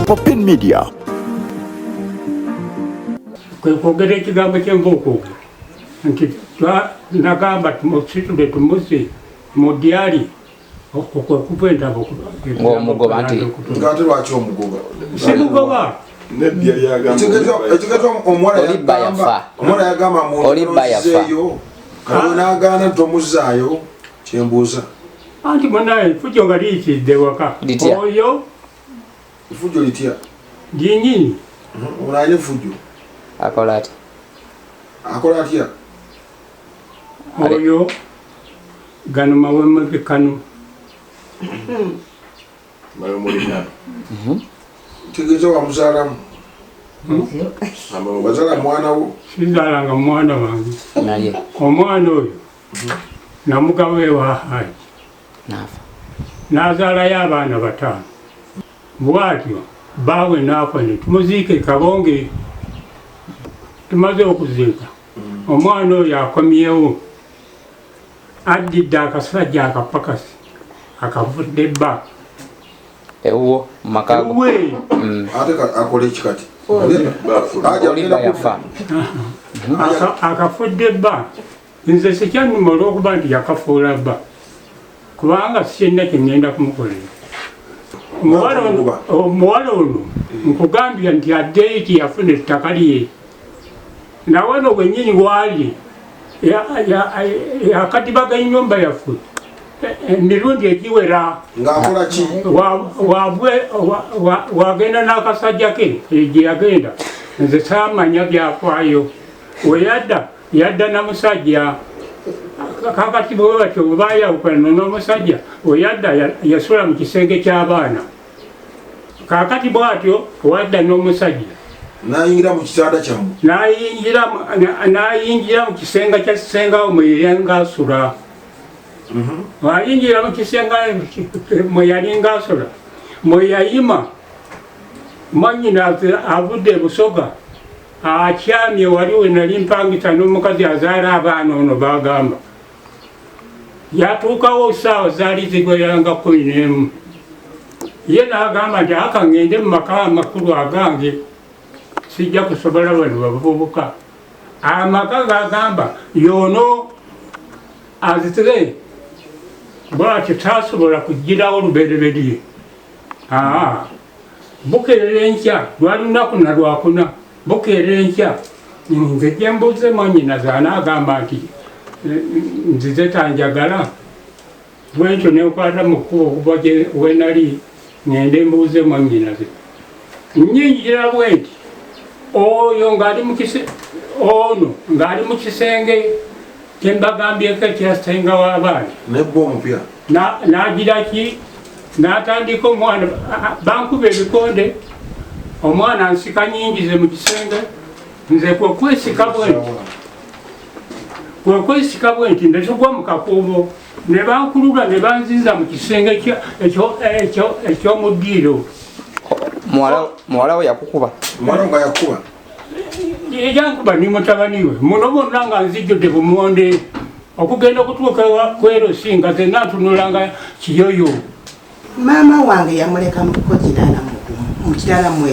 Popin Media. Kwogera ekigambo ky'envuukuuge nti nagamba musitule tumusi mu dyali okuva entabo ng'omugoba nti ngate lwaki omugoba simugoba omwana yagamba muzeeyo kaliwe n'agaana tomuzaayo kyembuuza anti munaye fujjo nga liyitiridde waka oyo ifujjo litya lyenyini onaanye fujjo akola ati akola atya oyo gano mawemekano tegeeza wamuzaalamu wazaala mwana wo sizaalanga mwana wange naye omwana oyo namugaba ewa Hajji naafa n'azaalayo abaana 5 bwatyo baawe naafa ne tumuziike Kabonge. Tumaze okuziika omwana oyo akomyewo addidde akasajja akapakasi akavudde bba ewuwo mu makaago ate akola ekikati Oliba yafa akafudde bba nze sikyannuma olw'okuba nti yakafuula bba kubanga sikyenna kyengenda kumukolera omuwala ono nkugambya nti addeyo tiyafuna ettaka lye nawano gwennyini waali akadiba g'ennyumba yaffe emirundi egiwera wagenda n'akasajja ke gye yagenda nze saamanya byafaayo yadda na musajja kakati bwe batyo bwe baayawukana n'omusajja weyadda yasula mu kisenge ky'abaana kakati bwatyo wadda n'omusajja nayingira mu kitanda kyamu nayingira mu kisenga kya sengawo mwe yalinga asula ayingira mu kisenga mwe yalinga asula mwe yayima mwanyina avudde Busoga akyamye waliwo nali mpangisa n'omukazi azaala abaana ono bagamba yatuukawo saawa zaali zigweranga 11 ye n'agamba nti aka ngende mu maka amakulu agange sijja kusobola bano bavubuka amaka gagamba yono azitire bwatyo tasobola kugirawo olubereberye bukeerera enkya lwali lunaku na lwakuna bukeerera enkya nze gyembuuze mwanyinaze anaagamba nti nzize tanjagala bwentyo nenkwata mu kkubo okuva wenali ngende mbuuze mwanyinaze nyingira bwenti oyo ng'ali mu kisenge kyembagambyeko ekyasenga w'abaana nebba omupya n'agira ki n'atandika omwana bankuba ebikonde omwana ansika nyingize mu kisenge nze kwekwesika bwenti netugwa mu kakuubo ne bankulula ne banziza mu kisenge eky'omuddiiro. muwala we yakukuba omwana nga yakuba ejankuba ni mutabani we muno bonna nga nzijjudde bumonde okugenda okutuuka kwerosi nga zenna ntunulanga kiyoyo. Maama wange yamuleka mu kinaana mu kinaana mu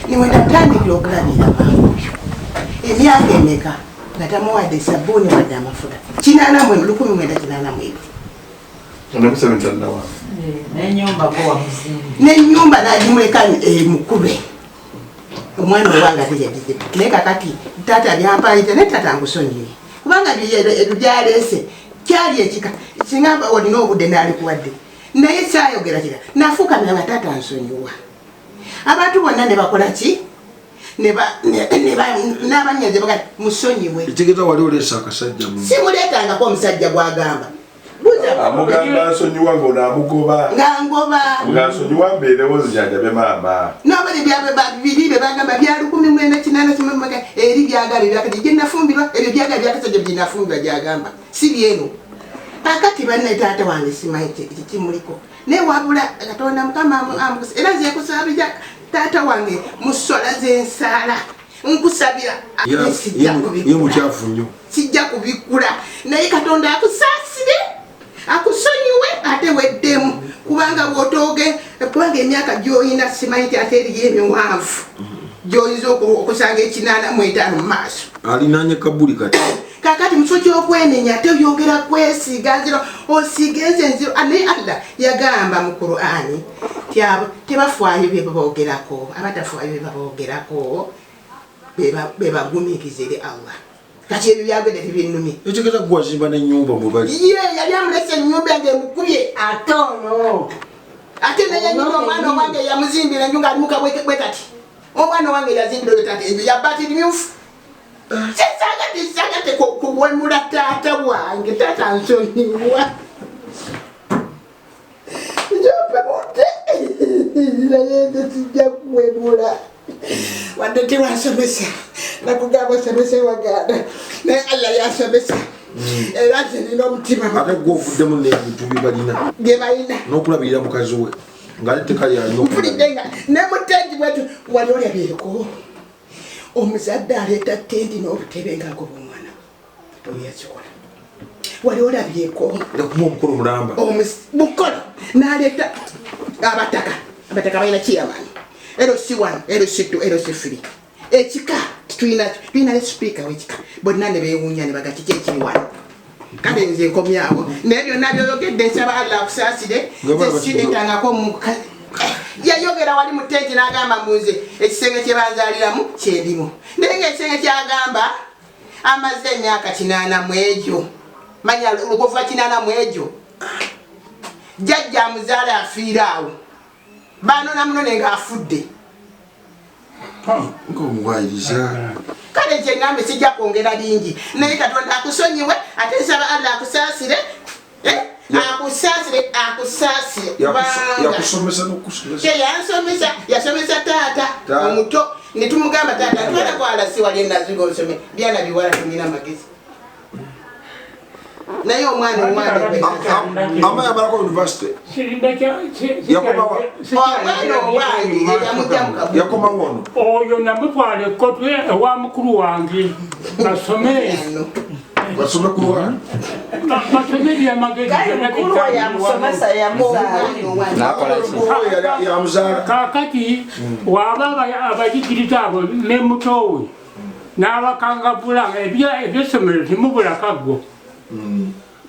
niwe natandikira okulabira maama emyaka emeka nga tamuwadde sabbuuni wadde amafuta 1982 n'ennyumba n'agimuleka mukube omwana owange ateyadize naye kakati taata byampayita ne taata ngusonyiye kubanga ebyo byaleese kyali ekika singa olina obudde n'alikuwadde naye kyayogera kira nafuukamira nga taata nsonyiwa abantu bonna ne bakola ki n'abanyenze bagati musonyiwe ekigeza wali oleesa akasajja simuleetangako omusajja gwagamba amugamba nsonyiwa ng'onaamugoba ng'asonyiwa mbeerewoozi janjabe maama nobali bibiri be bagamba bya 1980 eri byagala gye nafumbirwa ebyo byagala byakasajja bye nafumbirwa gyagamba si byeno kakati banne taata wange simanyi kimuliko naye wabula katonda mukama amukusa era zekusabira taata wange musola z'ensaala nkusabira ye mukyafu nnyo sijja kubikula naye katonda akusaasire akusonyiwe ate weddemu kubanga bwotooge kubanga emyaka gy'oyina simanyi nti ate eriyo emiwanvu gy'oyinza okusanga 85 mu maaso alinanye kabuli kati kakati muso ky'okwenenya ate oyongera kwesiiga nziro osiiga enzenziro naye Allah yagamba mu Qur'ani tebafaayo bye baboogerako abatafaayo bye baboogerako bebagumiikiza eri Allah kati ebyo byagwedde tebinnumi ekigeza gwazimba n'ennyumba mwe bali ye yali amulese ennyumba yange emukubye atono ate neyenyina omwana owange yamuzimbira enju nga alimuka bwe kati omwana owange yazimbira oyo tata enju yabatiri myufu sisagate kuwemula taata wange tata nsonyiwa njope bote naye nze sijja kuwemula wadde tewasomesa nakugamba osomesa waganda naye Allah yasomesa era nze nina omutima ate gwovuddemu nebintu byebalina bye balina n'okulabirira mukazi we ngaali tekalyanyo mpulidde nga ne mutendi bwetu wali olabyeko omuzadde aleeta tendi n'obutebe ngaagoba omwana oyakikola wali olabyeko ekuma omukolo mulamba mukolo n'aleeta abataka balina kiyamaani LC1 LC2 LC3 ekika tulina speaker wekika bonna ne beewuunya ne bagati kyekiri wano kale nze nkomyawo naye byonna byoyogedde nsaba Allah akusaasire sinetangako mukazi yayogera wali mu tenti n'agamba munze ekisenge kye banzaaliramu kyerimu naye ng'ekisenge kyagamba amaze emyaka 80 mu egyo manya lukuva 80 mu egyo jjajja amuzaala afiira awo banona munone ng'afudde ng'omuwayiriza kale nze ngambe sijja kwongera lingi naye Katonda akusonyiwe ate nsaba Allah akusaasire akusaasire yakusomesa n'okusomesa yasomesa taata omuto ne tumugamba taata twala kwala si wali enaziga osome byana biwala tumina amagezi naye omwana ama yamalako university yakoma wono oyo namutwala ekkotwe ewa mukulu wange basome basome kuwa basome byamagezi yamuzaala kakati waba abayigiriza abo ne mutowe n'abakangavula ebyesomero timubulakaggo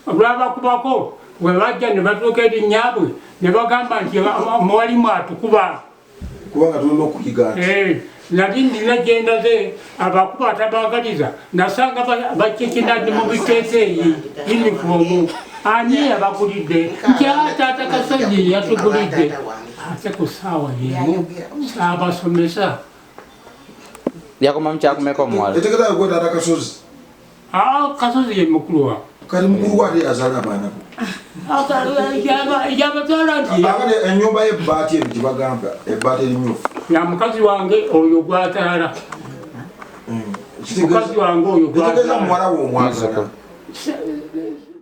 olwabakubako webajja ne batuuka erinnyabwe ne bagamba nti mwalimu atukuba kubanga tulina okuyiga nali nina gyendaze abakuba atabagaliza nasanga bacekinadde mu biteeteeyi yunifoomu ani yabagulidde nti taata Kasonyi yatugulidde ate ku ssaawa yemu saabasomesa yakoma mukyakumeka omuwala etegeeza gwe taata Kasozi Kasozi ye mukulu wa kali mukulu wa ate yazaala abaana yabazaala nti ennyumba y'ebbaati eri gyebagamba ebbaati erimyufu ya mukazi wange oyo gwataala mukazi wange oyo gwataala muwala we omwagala